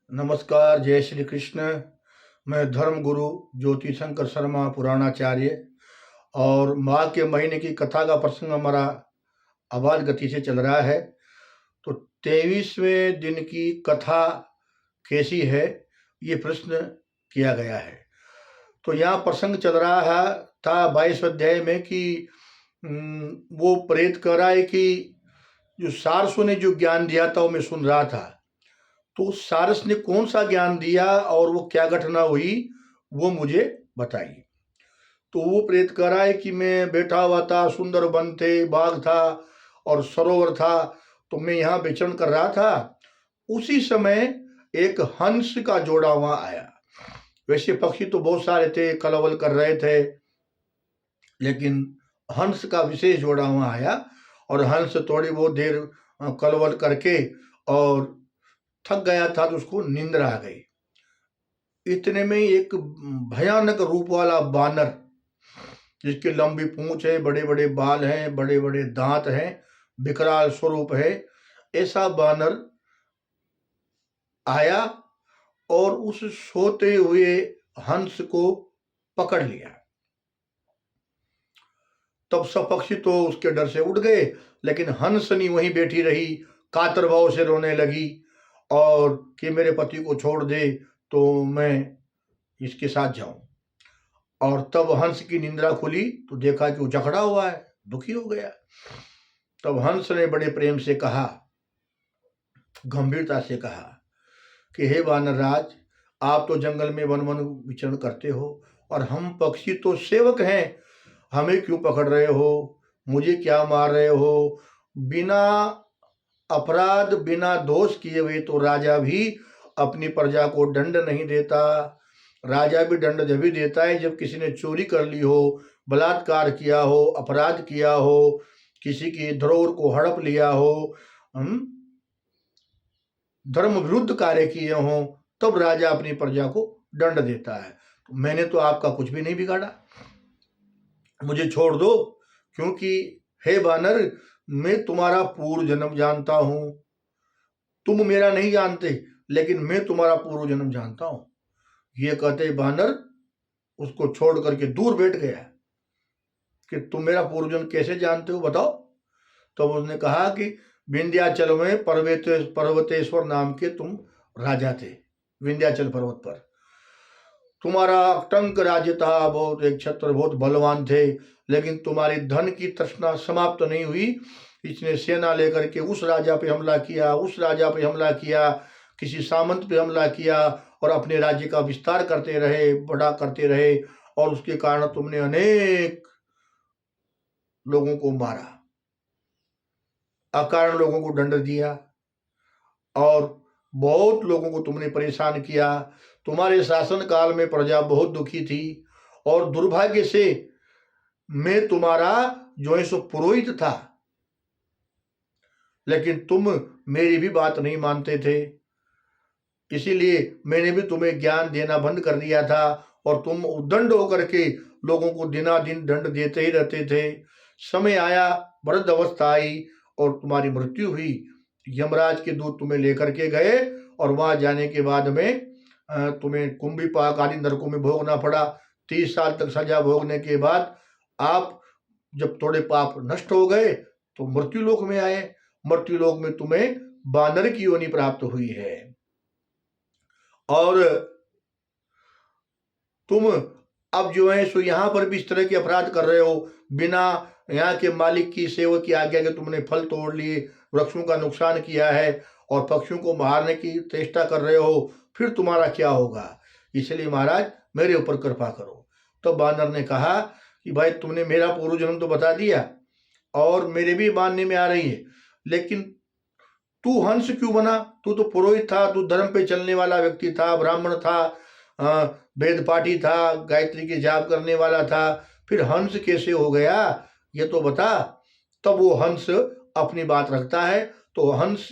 नमस्कार, जय श्री कृष्ण। मैं धर्म गुरु ज्योति शंकर शर्मा पुराणाचार्य और माघ के महीने की कथा का प्रसंग हमारा आबाद गति से चल रहा है। तो 23वें दिन की कथा कैसी है, ये प्रश्न किया गया है। तो यहाँ प्रसंग चल रहा है था 22वें अध्याय में कि वो प्रेत कह रहा है कि जो सारसों ने जो ज्ञान दिया था वो मैं सुन रहा था। तो सारस ने कौन सा ज्ञान दिया और वो क्या घटना हुई वो मुझे बताइए। तो वो प्रेत कह रहा है कि मैं बैठा हुआ था, सुंदर वन थे, बाग था और सरोवर था, तो मैं यहाँ विचरण कर रहा था। उसी समय एक हंस का जोड़ा वहां आया। वैसे पक्षी तो बहुत सारे थे, कलवल कर रहे थे, लेकिन हंस का विशेष जोड़ा वहां आया और हंस थोड़ी बहुत देर कलवल करके और थक गया था तो उसको नींद आ गई। इतने में एक भयानक रूप वाला बानर, जिसकी लंबी पूंछ है, बड़े बड़े बाल हैं, बड़े बड़े दांत हैं, विकराल स्वरूप है, ऐसा बानर आया और उस सोते हुए हंस को पकड़ लिया। तब सब पक्षी तो उसके डर से उड़ गए, लेकिन हंसनी वहीं बैठी रही, कातर भाव से रोने लगी और कि मेरे पति को छोड़ दे तो मैं इसके साथ जाऊं। और तब हंस की निंद्रा खुली तो देखा कि वो जकड़ा हुआ है, दुखी हो गया। तब हंस ने बड़े प्रेम से कहा, गंभीरता से कहा कि हे वानर राज, आप तो जंगल में वन वन विचरण करते हो और हम पक्षी तो सेवक हैं, हमें क्यों पकड़ रहे हो, मुझे क्या मार रहे हो। बिना अपराध, बिना दोष किए हुए तो राजा भी अपनी प्रजा को दंड नहीं देता। राजा भी दंड जब भी देता है जब किसी ने चोरी कर ली हो, बलात्कार किया हो, अपराध किया हो, किसी की धरोहर को हड़प लिया हो, धर्म विरुद्ध कार्य किए हों, तब राजा अपनी प्रजा को दंड देता है। तो मैंने तो आपका कुछ भी नहीं बिगाड़ा, मुझे छोड़ दो, क्योंकि हे बानर, मैं तुम्हारा पूर्व जन्म जानता हूं। तुम मेरा नहीं जानते, लेकिन मैं तुम्हारा पूर्व जन्म जानता हूं। ये कहते बानर उसको छोड़ करके दूर बैठ गया कि तुम मेरा पूर्व जन्म कैसे जानते हो, बताओ। तो उसने कहा कि विंध्याचल में पर्वतेश्वर नाम के तुम राजा थे, विंध्याचल पर्वत पर तुम्हारा अटंक राज्य था, बहुत एक छत्र, बहुत बलवान थे, लेकिन तुम्हारी धन की तृष्णा समाप्त नहीं हुई। इसने सेना लेकर के उस राजा पे हमला किया, उस राजा पे हमला किया, किसी सामंत पे हमला किया और अपने राज्य का विस्तार करते रहे, बड़ा करते रहे, और उसके कारण तुमने अनेक लोगों को मारा, अकारण लोगों को दंड दिया और बहुत लोगों को तुमने परेशान किया। तुम्हारे शासन काल में प्रजा बहुत दुखी थी और दुर्भाग्य से मैं तुम्हारा जो है सो पुरोहित था, लेकिन तुम मेरी भी बात नहीं मानते थे, इसीलिए मैंने भी तुम्हें ज्ञान देना बंद कर दिया था और तुम उद्दंड होकर के लोगों को दिनादिन दंड देते ही रहते थे। समय आया, वृद्ध अवस्था आई और तुम्हारी मृत्यु हुई। यमराज के दूत तुम्हें लेकर के गए और वहां जाने के बाद में तुम्हें कुंभीपाक आदि नरकों में भोगना पड़ा। 30 साल तक सजा भोगने के बाद आप जब थोड़े पाप नष्ट हो गए तो मृत्युलोक में आए। मृत्युलोक में तुम्हें बानर की योनि प्राप्त हुई है और तुम अब जो है सो यहाँ पर भी इस तरह के अपराध कर रहे हो। बिना यहाँ के मालिक की सेवक की आज्ञा के तुमने फल तोड़ लिए, वृक्षों का नुकसान किया है और पक्षियों को मारने की चेष्टा कर रहे हो, फिर तुम्हारा क्या होगा। इसलिए महाराज मेरे ऊपर कृपा करो। तो बानर ने कहा कि भाई तुमने मेरा पूर्व जन्म तो बता दिया और मेरे भी मानने में आ रही है, लेकिन तू हंस क्यों बना? तू तो पुरोहित था, तू धर्म पे चलने वाला व्यक्ति था, ब्राह्मण था, वेद पाठी था, गायत्री के जाप करने वाला था, फिर हंस कैसे हो गया ये तो बता। तब वो हंस अपनी बात रखता है। तो हंस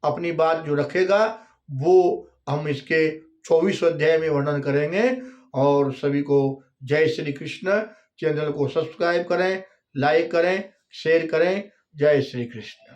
अपनी बात जो रखेगा वो हम इसके 24 अध्याय में वर्णन करेंगे। और सभी को जय श्री कृष्ण। चैनल को सब्सक्राइब करें, लाइक करें, शेयर करें। जय श्री कृष्ण।